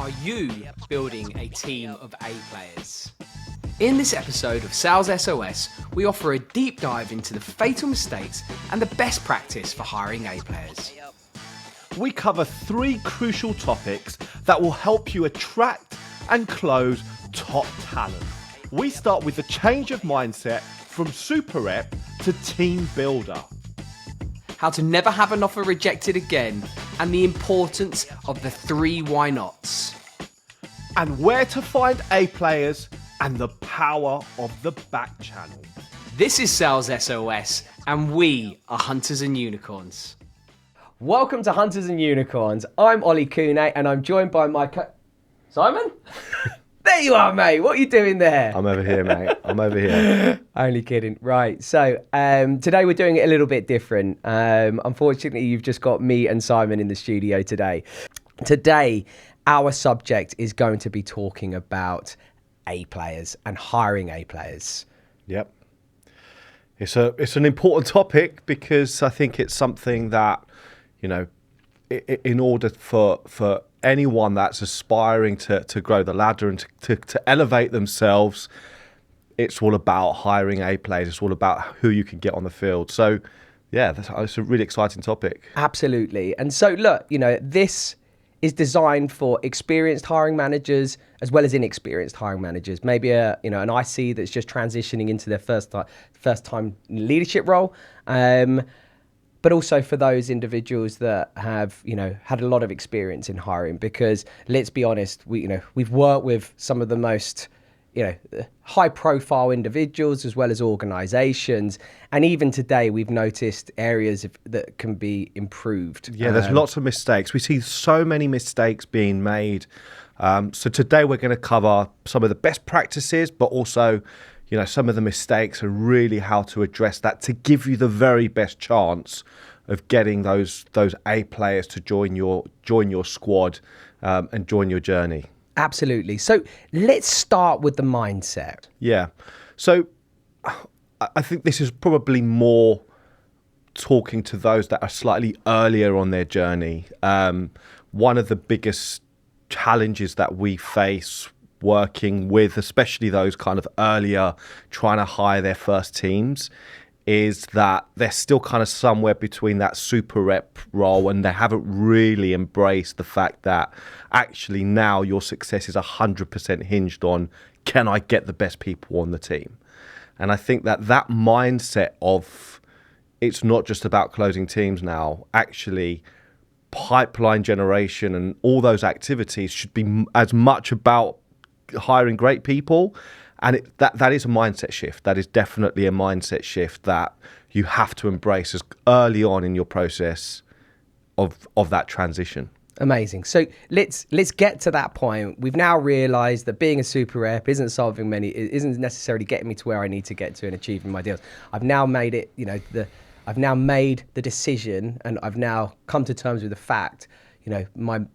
Are you building a team of A players? In this episode of Sales SOS, we offer a deep dive into the fatal mistakes and the best practice for hiring A players. We cover 3 crucial topics that will help you attract and close top talent. We start with the change of mindset from super rep to team builder. How to never have an offer rejected again, and the importance of the 3 why nots. And where to find A players and the power of the back channel. This is Sales SOS, and we are Hunters and Unicorns. Welcome to Hunters and Unicorns. I'm Ollie and I'm joined by my Simon? There you are, mate. What are you doing there? I'm over here, mate. I'm over here. Only kidding. Right. So today we're doing it a little bit different. Unfortunately, you've just got me and Simon in the studio today. Today, our subject is going to be talking about A players and hiring A players. Yep. It's an important topic because I think it's something that, you know, in order for anyone that's aspiring to grow the ladder and to elevate themselves, it's all about hiring A players. It's all about who you can get on the field. So, yeah, it's a really exciting topic. Absolutely. And so, look, you know, this is designed for experienced hiring managers as well as inexperienced hiring managers. Maybe an IC that's just transitioning into their first time leadership role. But also for those individuals that have, had a lot of experience in hiring, because let's be honest, we've worked with some of the most, high profile individuals as well as organizations. And even today, we've noticed areas that can be improved. Yeah, there's lots of mistakes. We see so many mistakes being made. So today we're going to cover some of the best practices, but also, some of the mistakes and really how to address that to give you the very best chance of getting those A players to join your squad and join your journey. Absolutely. So let's start with the mindset. Yeah. So I think this is probably more talking to those that are slightly earlier on their journey. One of the biggest challenges that we face working with, especially those kind of earlier trying to hire their first teams, is that they're still kind of somewhere between that super rep role and they haven't really embraced the fact that actually now your success is 100% hinged on, can I get the best people on the team? And I think that mindset of it's not just about closing teams now, actually pipeline generation and all those activities should be as much about hiring great people, and that is a mindset shift. That is definitely a mindset shift that you have to embrace as early on in your process of that transition. Amazing. So let's get to that point. We've now realised that being a super rep isn't necessarily getting me to where I need to get to and achieving my deals. I've now made it. I've now made the decision, and I've now come to terms with the fact. One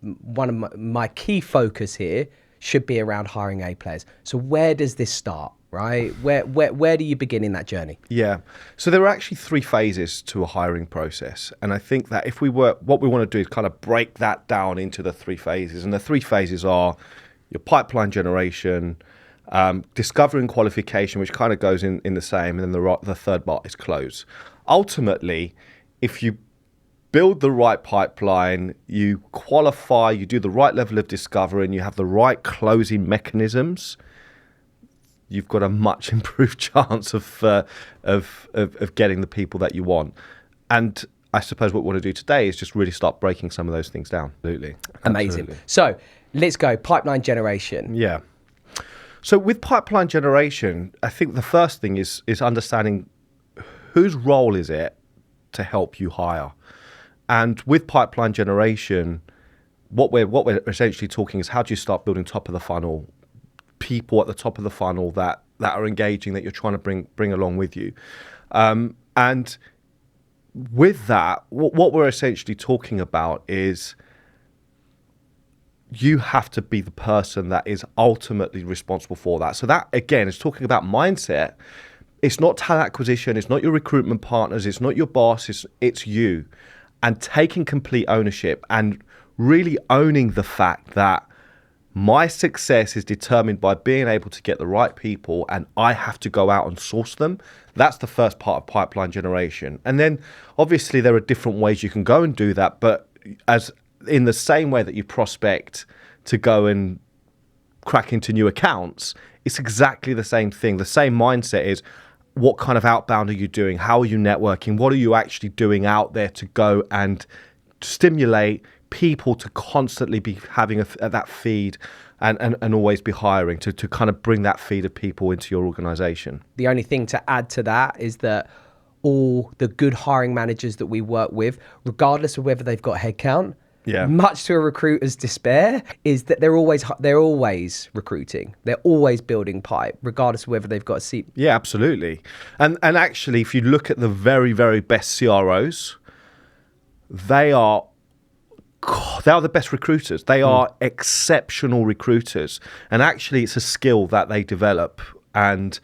of my key focus here should be around hiring A players. So where does this start, right? Where do you begin in that journey? Yeah. So there are actually 3 phases to a hiring process. And I think that what we want to do is kind of break that down into the 3 phases. And the 3 phases are your pipeline generation, discovery and qualification, which kind of goes in the same. And then the third part is close. Ultimately, if you build the right pipeline, you qualify, you do the right level of discovery, and you have the right closing mechanisms, you've got a much improved chance of getting the people that you want. And I suppose what we want to do today is just really start breaking some of those things down. Absolutely. Amazing. Absolutely. So let's go pipeline generation. Yeah. So with pipeline generation, I think the first thing is understanding whose role is it to help you hire. And with pipeline generation, what we're essentially talking is how do you start building top of the funnel, people at the top of the funnel that are engaging, that you're trying to bring along with you. And with that, what we're essentially talking about is you have to be the person that is ultimately responsible for that. So that, again, is talking about mindset. It's not talent acquisition. It's not your recruitment partners. It's not your boss. It's you. And taking complete ownership and really owning the fact that My success is determined by being able to get the right people, and I have to go out and source them. That's the first part of pipeline generation. And then obviously there are different ways you can go and do that, but as in the same way that you prospect to go and crack into new accounts, it's exactly the same thing. The same mindset is, what kind of outbound are you doing? How are you networking? What are you actually doing out there to go and stimulate people to constantly be having that feed and always be hiring to kind of bring that feed of people into your organization? The only thing to add to that is that all the good hiring managers that we work with, regardless of whether they've got headcount, much to a recruiter's despair, is that they're always recruiting. They're always building pipe, regardless of whether they've got a seat. Yeah, absolutely. And actually, if you look at the very, very best CROs, they are the best recruiters. They are exceptional recruiters. And actually, it's a skill that they develop. And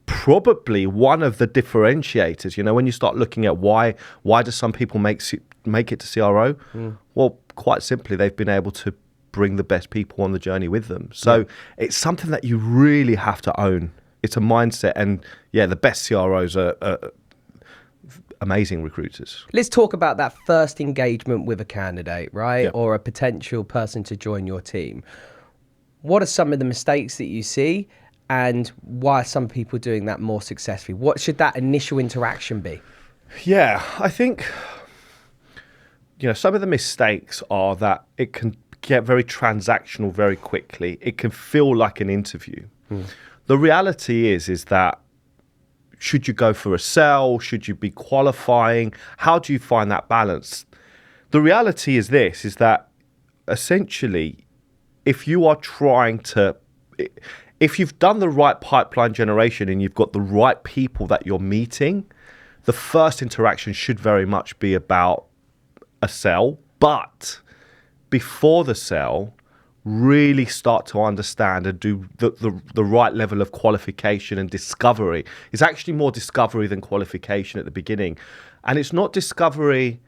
probably one of the differentiators, when you start looking at why do some people make it to CRO? Well, quite simply, they've been able to bring the best people on the journey with them. So it's something that you really have to own. It's a mindset. And the best CROs are amazing recruiters. Let's talk about that first engagement with a candidate, right? Or a potential person to join your team. What are some of the mistakes that you see, and why are some people doing that more successfully? What should that initial interaction be? Yeah, I think, some of the mistakes are that it can get very transactional very quickly. It can feel like an interview. The reality is that, should you go for a sell? Should you be qualifying? How do you find that balance? The reality is this, is that essentially, if you've done the right pipeline generation and you've got the right people that you're meeting, the first interaction should very much be about a sell. But before the sell, really start to understand and do the right level of qualification and discovery. It's actually more discovery than qualification at the beginning. And it's not discovery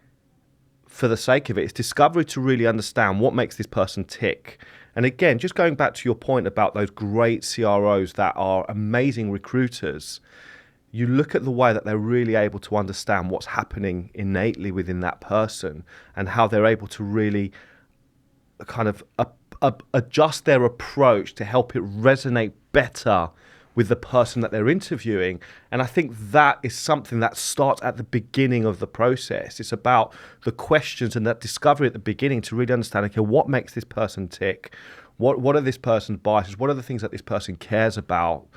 for the sake of it. It's discovery to really understand what makes this person tick. And again, just going back to your point about those great CROs that are amazing recruiters, you look at the way that they're really able to understand what's happening innately within that person and how they're able to really kind of adjust their approach to help it resonate better with the person that they're interviewing. And I think that is something that starts at the beginning of the process. It's about the questions and that discovery at the beginning to really understand, okay, what makes this person tick? What are this person's biases? What are the things that this person cares about?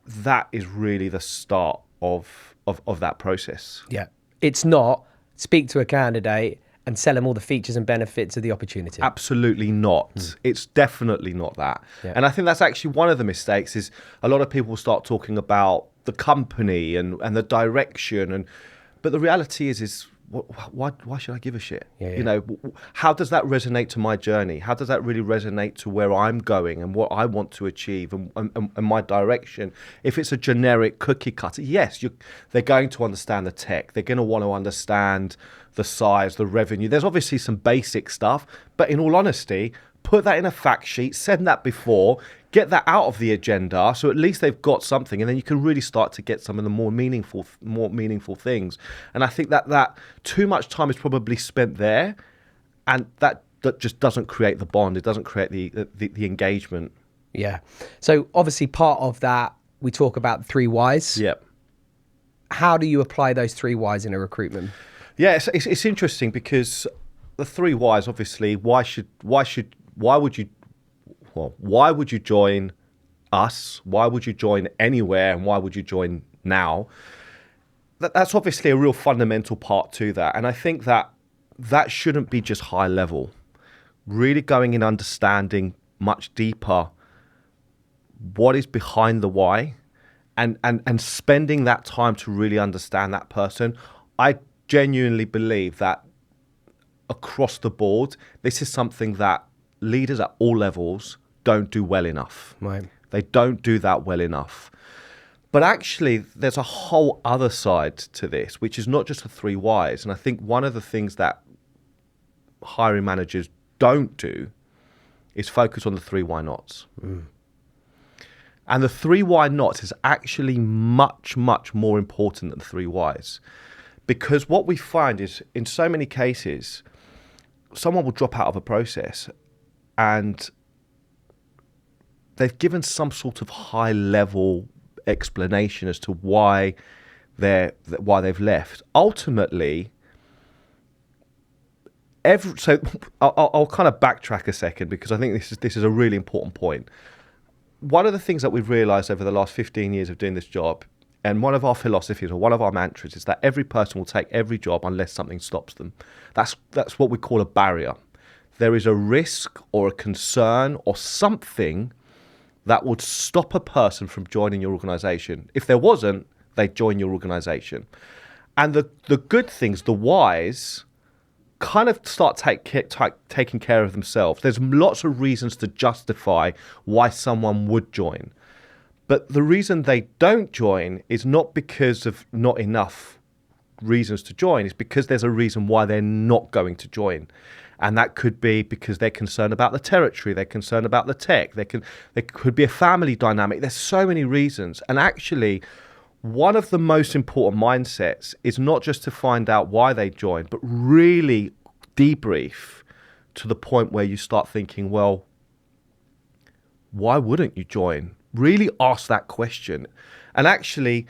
That is really the start of that process. Yeah. It's not speak to a candidate and sell them all the features and benefits of the opportunity. Absolutely not. It's definitely not that. Yeah. And I think that's actually one of the mistakes is a lot of people start talking about the company and the direction. But the reality is why should I give a shit? How does that resonate to my journey? How does that really resonate to where I'm going and what I want to achieve and my direction? If it's a generic cookie cutter, yes, they're going to understand the tech. They're going to want to understand the size, the revenue. There's obviously some basic stuff, but in all honesty, put that in a fact sheet, send that before, get that out of the agenda, so at least they've got something, and then you can really start to get some of the more meaningful things. And I think that too much time is probably spent there, and that just doesn't create the bond. It doesn't create the engagement. Yeah. So obviously part of that, we talk about the 3 whys. Yep. How do you apply those 3 whys in a recruitment? Yeah, it's interesting because the 3 whys, obviously, why would you join us? Why would you join anywhere? And why would you join now? That's obviously a real fundamental part to that. And I think that shouldn't be just high level. Really going in understanding much deeper what is behind the why and spending that time to really understand that person. I genuinely believe that across the board, this is something that leaders at all levels don't do well enough. Right. They don't do that well enough. But actually, there's a whole other side to this, which is not just the 3 whys. And I think one of the things that hiring managers don't do is focus on the 3 why nots. And the 3 why nots is actually much, much more important than the 3 whys. Because what we find is, in so many cases, someone will drop out of a process and they've given some sort of high-level explanation as to why they've left. Ultimately, so I'll kind of backtrack a second, because I think this is a really important point. One of the things that we've realised over the last 15 years of doing this job, and one of our philosophies or one of our mantras, is that every person will take every job unless something stops them. That's what we call a barrier. There is a risk or a concern or something that would stop a person from joining your organisation. If there wasn't, they'd join your organisation. And the good things, the whys, kind of start taking care of themselves. There's lots of reasons to justify why someone would join. But the reason they don't join is not because of not enough reasons to join. It's because there's a reason why they're not going to join. And that could be because they're concerned about the territory, they're concerned about the tech, there could be a family dynamic. There's so many reasons. And actually, one of the most important mindsets is not just to find out why they join, but really debrief to the point where you start thinking, well, why wouldn't you join? Really ask that question. And actually,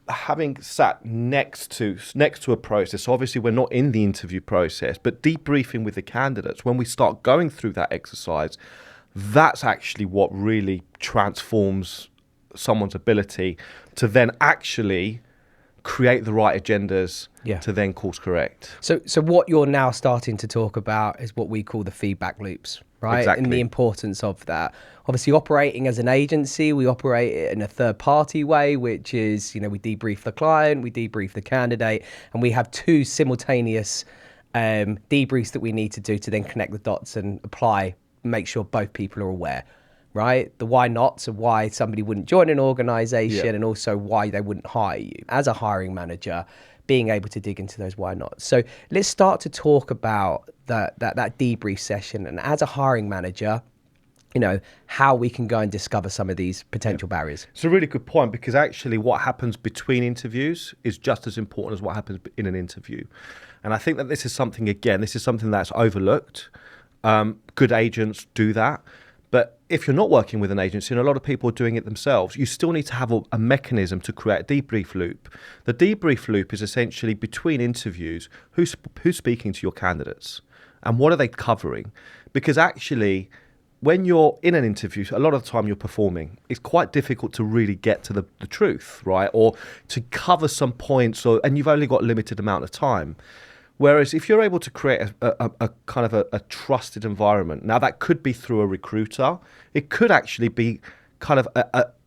having sat next to a process, so obviously we're not in the interview process, but debriefing with the candidates, when we start going through that exercise, that's actually what really transforms someone's ability to then actually create the right agendas to then course correct. So what you're now starting to talk about is what we call the feedback loops, right? Exactly. And the importance of that. Obviously, operating as an agency, we operate in a third party way, which is, we debrief the client, we debrief the candidate, and we have 2 simultaneous debriefs that we need to do to then connect the dots and apply, make sure both people are aware. Right? The why nots of why somebody wouldn't join an organization, and also why they wouldn't hire you. As a hiring manager, being able to dig into those why nots. So let's start to talk about that debrief session. And as a hiring manager, how we can go and discover some of these potential barriers. It's a really good point, because actually what happens between interviews is just as important as what happens in an interview. And I think that this is something that's overlooked. Good agents do that. But if you're not working with an agency, and a lot of people are doing it themselves, you still need to have a mechanism to create a debrief loop. The debrief loop is essentially between interviews, who's speaking to your candidates and what are they covering? Because actually, when you're in an interview, a lot of the time you're performing. It's quite difficult to really get to the truth, right? Or to cover some points, and you've only got a limited amount of time. Whereas if you're able to create a kind of a trusted environment, now that could be through a recruiter. It could actually be kind of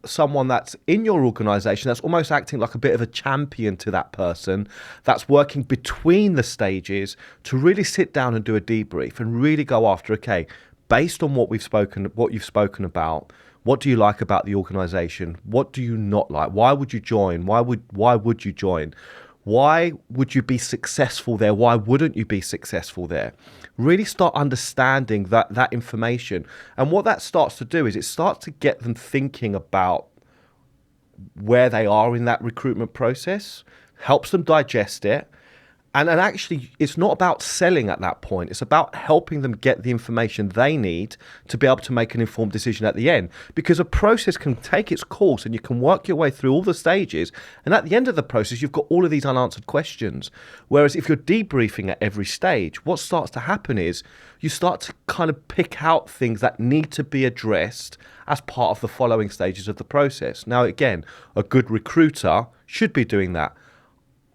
someone that's in your organization that's almost acting like a bit of a champion to that person, that's working between the stages to really sit down and do a debrief and really go after, okay, based on what you've spoken about, what do you like about the organization? What do you not like? Why would you join? Why would you join? Why would you be successful there? Why wouldn't you be successful there? Really start understanding that information. And what that starts to do is it starts to get them thinking about where they are in that recruitment process, helps them digest it. And actually, it's not about selling at that point. It's about helping them get the information they need to be able to make an informed decision at the end. Because a process can take its course and you can work your way through all the stages. And at the end of the process, you've got all of these unanswered questions. Whereas if you're debriefing at every stage, what starts to happen is you start to kind of pick out things that need to be addressed as part of the following stages of the process. Now, again, a good recruiter should be doing that.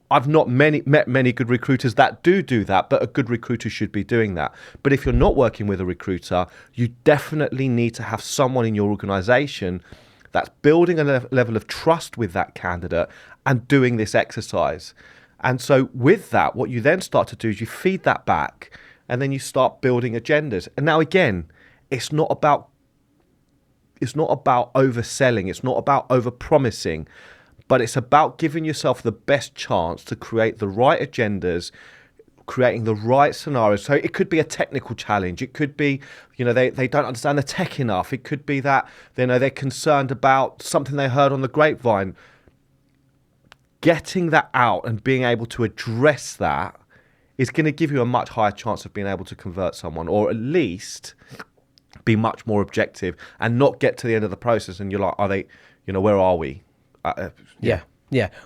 I've not met many good recruiters that do that, but a good recruiter should be doing that. But if you're not working with a recruiter, you definitely need to have someone in your organization that's building a level of trust with that candidate and doing this exercise. And so with that, what you then start to do is you feed that back and then you start building agendas. And now again, it's not about overselling. It's not about overpromising. But it's about giving yourself the best chance to create the right agendas, creating the right scenarios. So it could be a technical challenge. It could be, they don't understand the tech enough. It could be that, they're concerned about something they heard on the grapevine. Getting that out and being able to address that is going to give you a much higher chance of being able to convert someone, or at least be much more objective and not get to the end of the process and you're like, are they, where are we? Yeah.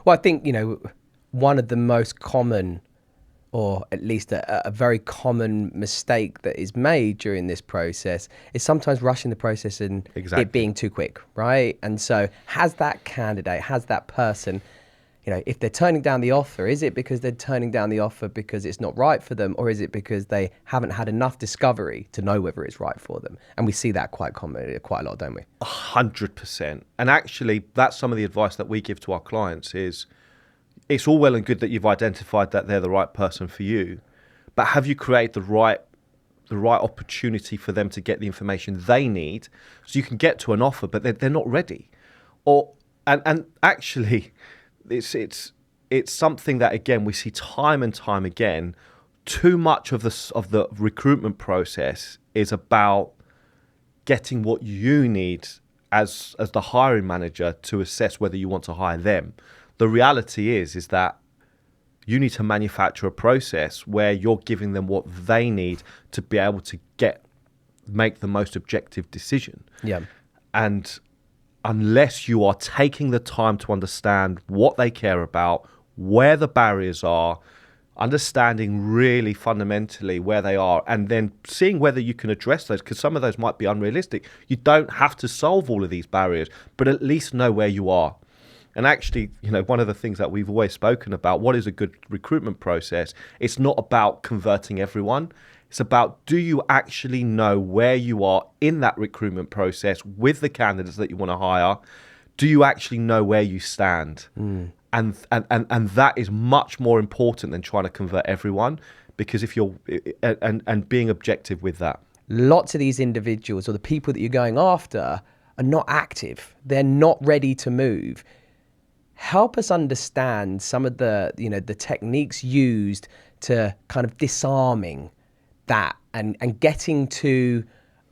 Well, I think, one of the most common, or at least a very common mistake that is made during this process is sometimes rushing the process and it being too quick, right? And so has that candidate, has that person, if they're turning down the offer, is it because they're turning down the offer because it's not right for them, or is it because they haven't had enough discovery to know whether it's right for them? And we see that quite a lot, don't we? 100%. And actually, that's some of the advice that we give to our clients is, it's all well and good that you've identified that they're the right person for you, but have you created the right opportunity for them to get the information they need so you can get to an offer, but they're not ready? And actually, it's something that, again, we see time and time again. Too much of the recruitment process is about getting what you need as the hiring manager to assess whether you want to hire them. The reality is that you need to manufacture a process where you're giving them what they need to be able to make the most objective decision. Yeah. And unless you are taking the time to understand what they care about, where the barriers are, understanding really fundamentally where they are, and then seeing whether you can address those, because some of those might be unrealistic. You don't have to solve all of these barriers, but at least know where you are. And actually, one of the things that we've always spoken about, what is a good recruitment process? It's not about converting everyone. It's about, do you actually know where you are in that recruitment process with the candidates that you want to hire? Do you actually know where you stand? And that is much more important than trying to convert everyone, because if you're and being objective with that. Lots of these individuals, or the people that you're going after, are not active. They're not ready to move. Help us understand some of the techniques used to kind of disarming that and getting to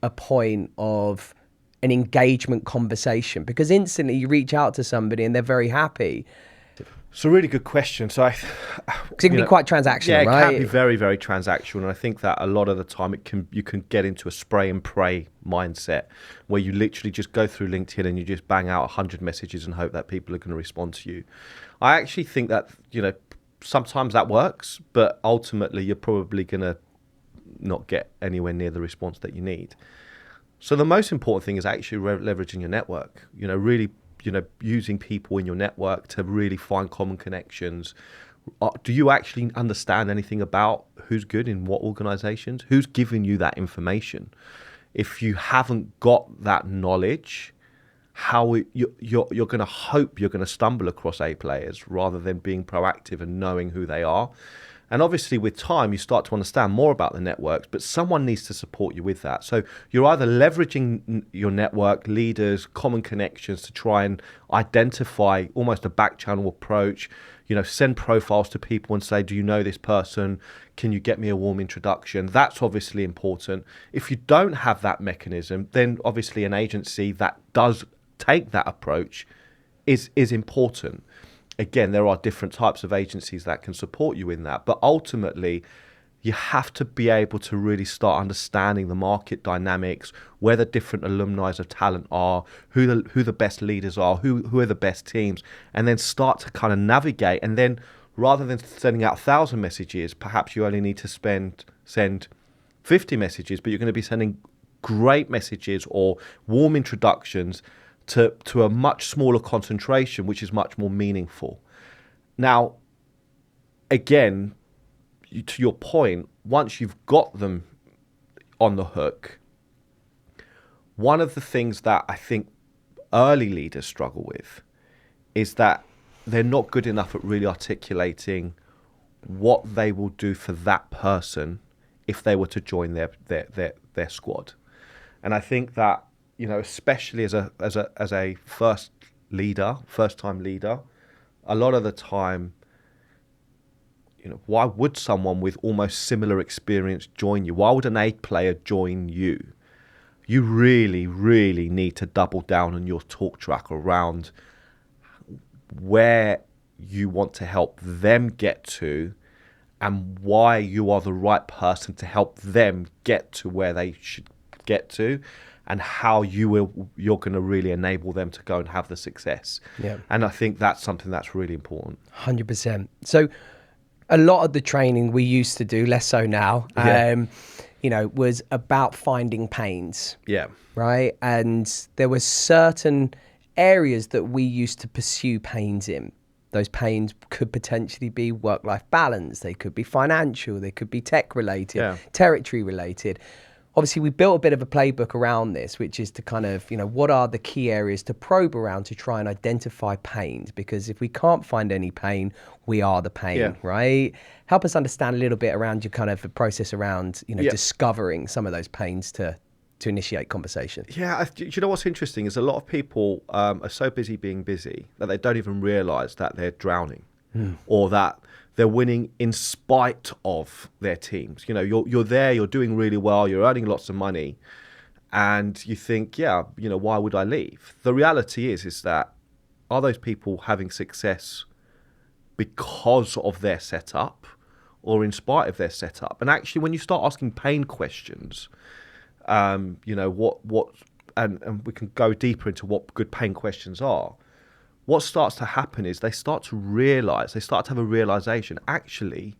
a point of an engagement conversation, because instantly you reach out to somebody and they're very happy. It's a really good question. So Because it can be quite transactional, right? Yeah, it can be very, very transactional. And I think that a lot of the time you can get into a spray and pray mindset where you literally just go through LinkedIn and you just bang out 100 messages and hope that people are going to respond to you. I actually think that, sometimes that works, but ultimately you're probably going to not get anywhere near the response that you need. So the most important thing is actually leveraging your network, really, using people in your network to really find common connections. Do you actually understand anything about who's good in what organizations? Who's giving you that information? If you haven't got that knowledge, you're going to hope you're going to stumble across A players rather than being proactive and knowing who they are. And obviously with time, you start to understand more about the networks, but someone needs to support you with that. So you're either leveraging your network, leaders, common connections to try and identify almost a back channel approach, send profiles to people and say, do you know this person? Can you get me a warm introduction? That's obviously important. If you don't have that mechanism, then obviously an agency that does take that approach is important. Again, there are different types of agencies that can support you in that. But ultimately, you have to be able to really start understanding the market dynamics, where the different alumni of talent are, who the best leaders are, who are the best teams, and then start to kind of navigate. And then rather than sending out 1,000 messages, perhaps you only need to send 50 messages, but you're going to be sending great messages or warm introductions to a much smaller concentration, which is much more meaningful. Now, again, to your point, once you've got them on the hook, one of the things that I think early leaders struggle with is that they're not good enough at really articulating what they will do for that person if they were to join their squad. And I think that, especially as a first time leader, a lot of the time, why would someone with almost similar experience join you? Why would an A player join you? You really, really need to double down on your talk track around where you want to help them get to and why you are the right person to help them get to where they should get to, and how you're going to really enable them to go and have the success. Yeah. And I think that's something that's really important. 100%. So a lot of the training we used to do, less so now, was about finding pains. Yeah. Right. And there were certain areas that we used to pursue pains in. Those pains could potentially be work-life balance. They could be financial. They could be tech-related, territory-related. Obviously, we built a bit of a playbook around this, which is to kind of, what are the key areas to probe around to try and identify pains? Because if we can't find any pain, we are the pain, right? Help us understand a little bit around your kind of process around, discovering some of those pains to initiate conversation. Yeah, do you know what's interesting is a lot of people are so busy being busy that they don't even realize that they're drowning or that they're winning in spite of their teams. You're there, you're doing really well, you're earning lots of money, and you think, why would I leave? The reality is that, are those people having success because of their setup or in spite of their setup? And actually, when you start asking pain questions, and we can go deeper into what good pain questions are. What starts to happen is they start to have a realization, actually,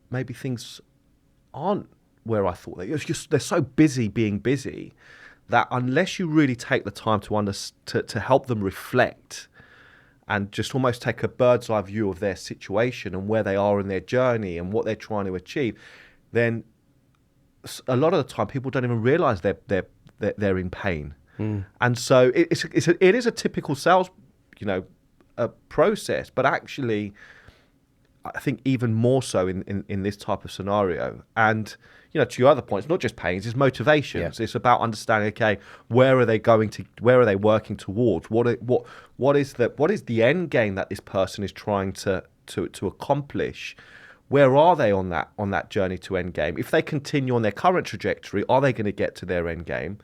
maybe things aren't where I thought they. They're so busy being busy that unless you really take the time to help them reflect and just almost take a bird's eye view of their situation and where they are in their journey and what they're trying to achieve, then a lot of the time people don't even realize they're in pain. And so it is a typical sales process, but actually I think even more so in this type of scenario. And to your other points, not just pains, it's motivations. It's about understanding, okay, where are they working towards? What is the end game that this person is trying to accomplish? Where are they on that journey to end game? If they continue on their current trajectory, are they going to get to their end game?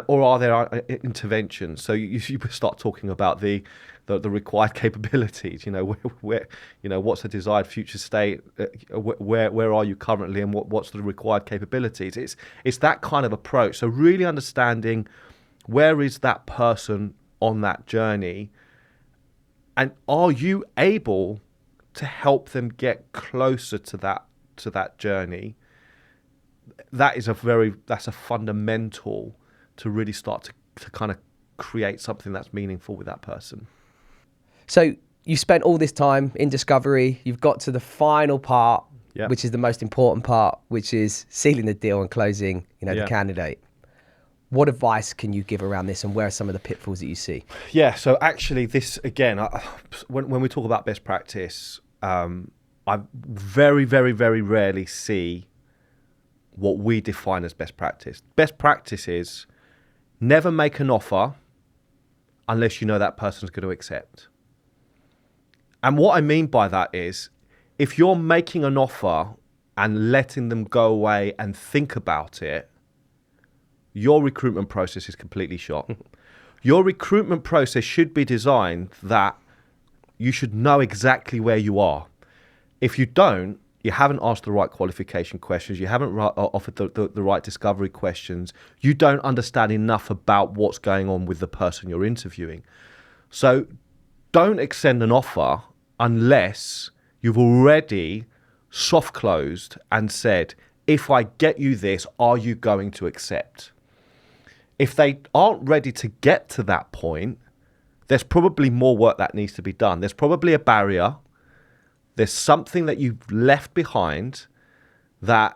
Or are there interventions? So you start talking about the required capabilities. Where what's the desired future state? Where are you currently, and what's the required capabilities? It's that kind of approach. So really understanding where is that person on that journey, and are you able to help them get closer to that journey? That's a fundamental to really start to kind of create something that's meaningful with that person. So you spent all this time in discovery. You've got to the final part, which is the most important part, which is sealing the deal and closing, the candidate. What advice can you give around this, and where are some of the pitfalls that you see? Yeah, so actually this, again, when we talk about best practice, I very, very, very rarely see what we define as best practice. Best practice is never make an offer unless you know that person's going to accept. And what I mean by that is, if you're making an offer and letting them go away and think about it, your recruitment process is completely shot. Your recruitment process should be designed that you should know exactly where you are. If you don't, you haven't asked the right qualification questions, you haven't offered the right discovery questions, you don't understand enough about what's going on with the person you're interviewing. So don't extend an offer unless you've already soft closed and said, if I get you this, are you going to accept? If they aren't ready to get to that point, there's probably more work that needs to be done. There's probably a barrier. There's something that you've left behind that's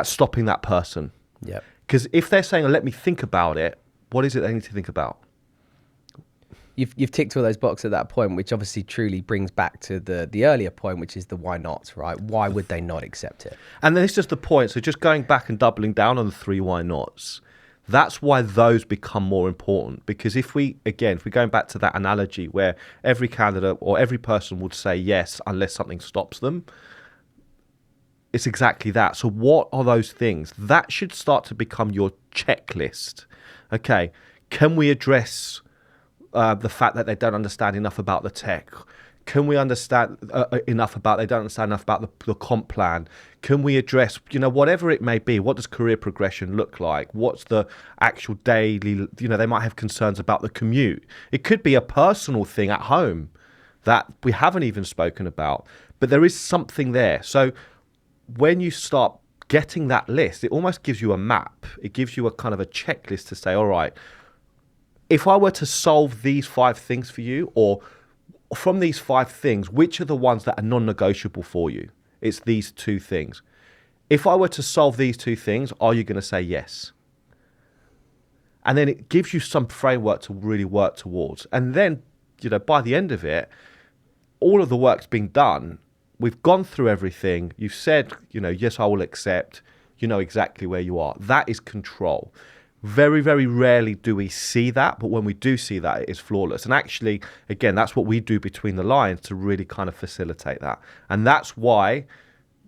stopping that person. Yeah. Because if they're saying, let me think about it, what is it they need to think about? You've ticked all those boxes at that point, which obviously truly brings back to the earlier point, which is the why not, right? Why would they not accept it? And then it's just the point. So just going back and doubling down on the 3 why nots, That's why those become more important, because if we're going back to that analogy where every candidate or every person would say yes unless something stops them, it's exactly that. So what are those things? That should start to become your checklist. Okay, can we address the fact that they don't understand enough about the tech? Can we understand they don't understand enough about the comp plan? Can we address, whatever it may be, what does career progression look like? What's the actual daily, they might have concerns about the commute. It could be a personal thing at home that we haven't even spoken about, but there is something there. So when you start getting that list, it almost gives you a map. It gives you a kind of a checklist to say, all right, if I were to solve these 5 things for you, or from these 5 things, which are the ones that are non-negotiable for you? It's these 2 things. If I were to solve these 2 things, are you going to say yes? And then it gives you some framework to really work towards. And then, by the end of it, all of the work's been done. We've gone through everything. You've said, yes, I will accept. You know exactly where you are. That is control. Very, very rarely do we see that, but when we do see that, it is flawless. And actually, again, that's what we do between the lines to really kind of facilitate that. And that's why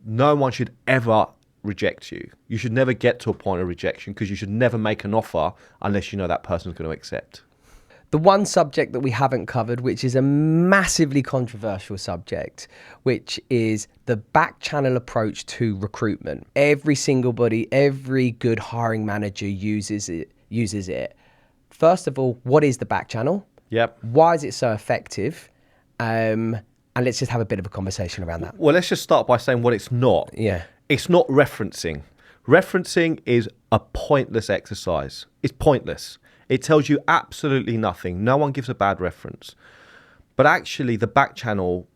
no one should ever reject you. You should never get to a point of rejection, because you should never make an offer unless you know that person's going to accept. The one subject that we haven't covered, which is a massively controversial subject, which is the back channel approach to recruitment. Every good hiring manager uses it. First of all, what is the back channel? Yep. Why is it so effective? And let's just have a bit of a conversation around that. Well, let's just start by saying what it's not. Yeah. It's not referencing. Referencing is a pointless exercise. It's pointless. It tells you absolutely nothing. No one gives a bad reference. But actually, the back channel,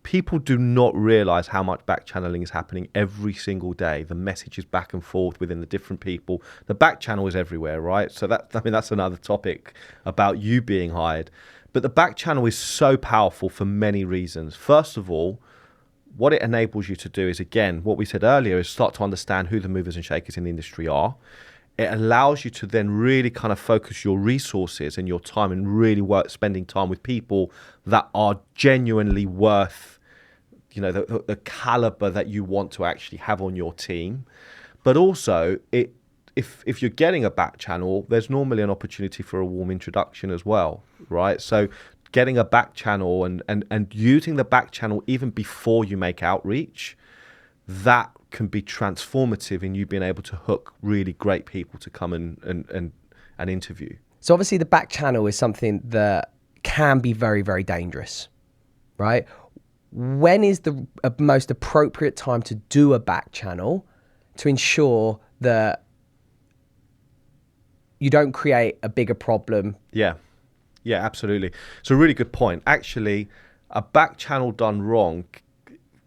people do not realize how much back channeling is happening every single day. The messages back and forth within the different people. The back channel is everywhere, right? So that's another topic about you being hired. But the back channel is so powerful for many reasons. First of all, what it enables you to do is, again, what we said earlier, is start to understand who the movers and shakers in the industry are. It allows you to then really kind of focus your resources and your time and really spending time with people that are genuinely worth, the caliber that you want to actually have on your team. But also, if you're getting a back channel, there's normally an opportunity for a warm introduction as well, right? So getting a back channel and using the back channel even before you make outreach, that can be transformative in you being able to hook really great people to come and interview. So obviously the back channel is something that can be very, very dangerous, right? When is the most appropriate time to do a back channel to ensure that you don't create a bigger problem? Yeah, absolutely. It's a really good point. Actually, a back channel done wrong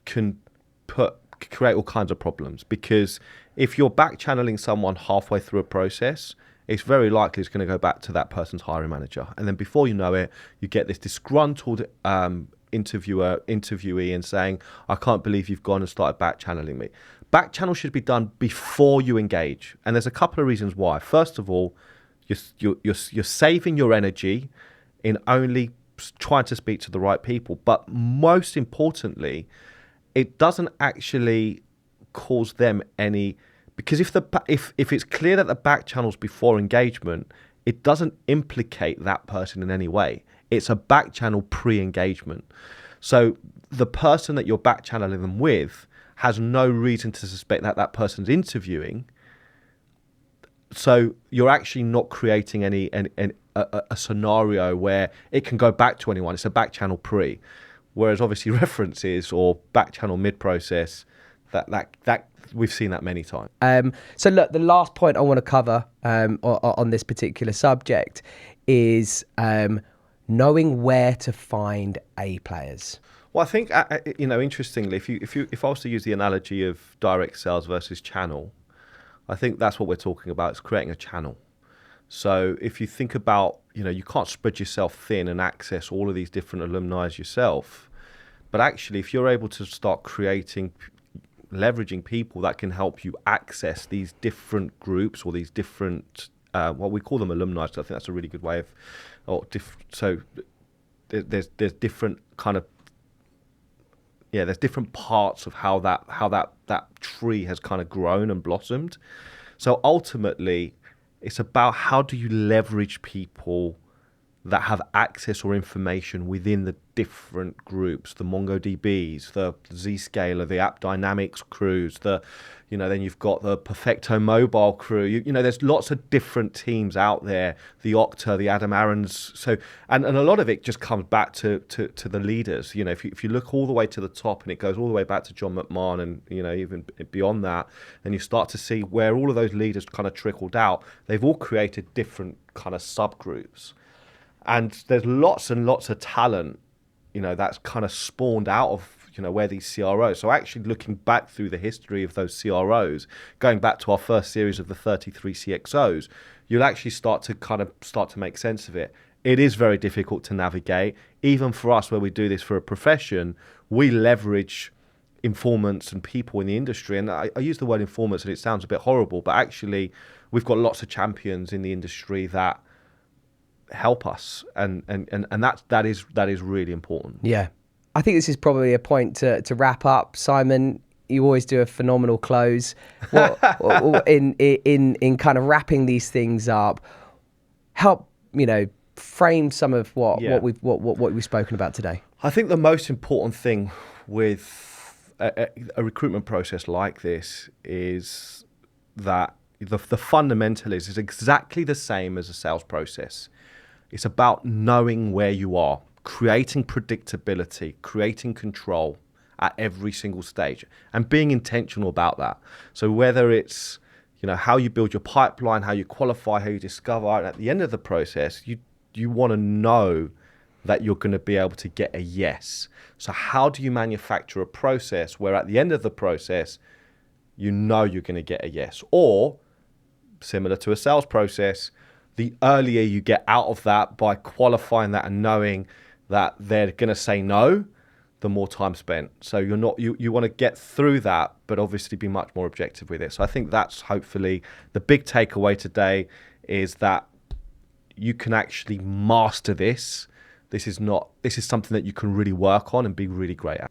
can create all kinds of problems, because if you're back channeling someone halfway through a process, it's very likely it's going to go back to that person's hiring manager. And then before you know it, you get this disgruntled interviewee and saying, I can't believe you've gone and started back channeling me. Back channel should be done before you engage. And there's a couple of reasons why. First of all, you're saving your energy in only trying to speak to the right people. But most importantly, it doesn't actually cause them any, because if it's clear that the back channel's before engagement, it doesn't implicate that person in any way. It's a back channel pre-engagement. So the person that you're back channeling them with has no reason to suspect that that person's interviewing. So you're actually not creating a scenario where it can go back to anyone. It's a back channel pre. Whereas obviously references or back channel mid-process, that we've seen that many times. So look, the last point I want to cover on this particular subject is knowing where to find A players. Well, I think interestingly, if I was to use the analogy of direct sales versus channel, I think that's what we're talking about. It's creating a channel. So if you think about, you can't spread yourself thin and access all of these different alumni yourself. But actually, if you're able to start creating leveraging people that can help you access these different groups or these different, we call them alumni. So I think that's a really good way of, there's different kind of, there's different parts of how that tree has kind of grown and blossomed. So ultimately, it's about how do you leverage people that have access or information within the different groups, the MongoDBs, the Zscaler, the App Dynamics crews, then you've got the Perfecto Mobile crew. There's lots of different teams out there, the Okta, the Adam Aarons. So, and a lot of it just comes back to the leaders. If you look all the way to the top, and it goes all the way back to John McMahon and, even beyond that, and you start to see where all of those leaders kind of trickled out, they've all created different kind of subgroups. And there's lots and lots of talent, that's kind of spawned out of, where these CROs. So actually looking back through the history of those CROs, going back to our first series of the 33 CXOs, you'll actually start to make sense of it. It is very difficult to navigate. Even for us, where we do this for a profession, we leverage informants and people in the industry. And I use the word informants and it sounds a bit horrible, but actually we've got lots of champions in the industry that help us, and that is really important. Yeah, I think this is probably a point to wrap up. Simon, you always do a phenomenal close. In kind of wrapping these things up, help frame some of what we've spoken about today. I think the most important thing with a recruitment process like this is that the fundamental is exactly the same as a sales process. It's about knowing where you are, creating predictability, creating control at every single stage, and being intentional about that. So whether it's, how you build your pipeline, how you qualify, how you discover, at the end of the process, you want to know that you're going to be able to get a yes. So how do you manufacture a process where at the end of the process, you're going to get a yes? Or, similar to a sales process, the earlier you get out of that by qualifying that and knowing that they're going to say no, the more time spent. So you want to get through that, but obviously be much more objective with it. So I think that's hopefully the big takeaway today, is that you can actually master this. This is something that you can really work on and be really great at.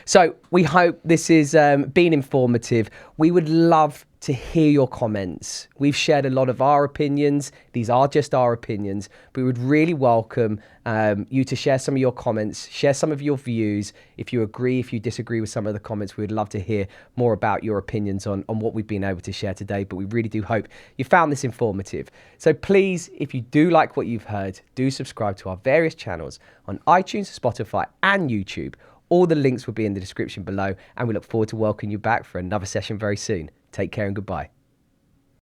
So we hope this has been informative. We would love to hear your comments. We've shared a lot of our opinions. These are just our opinions, but we would really welcome you to share some of your comments, share some of your views. If you agree, if you disagree with some of the comments, we would love to hear more about your opinions on what we've been able to share today. But we really do hope you found this informative. So please, if you do like what you've heard, do subscribe to our various channels on iTunes, Spotify, and YouTube. All the links will be in the description below, and we look forward to welcoming you back for another session very soon. Take care and goodbye.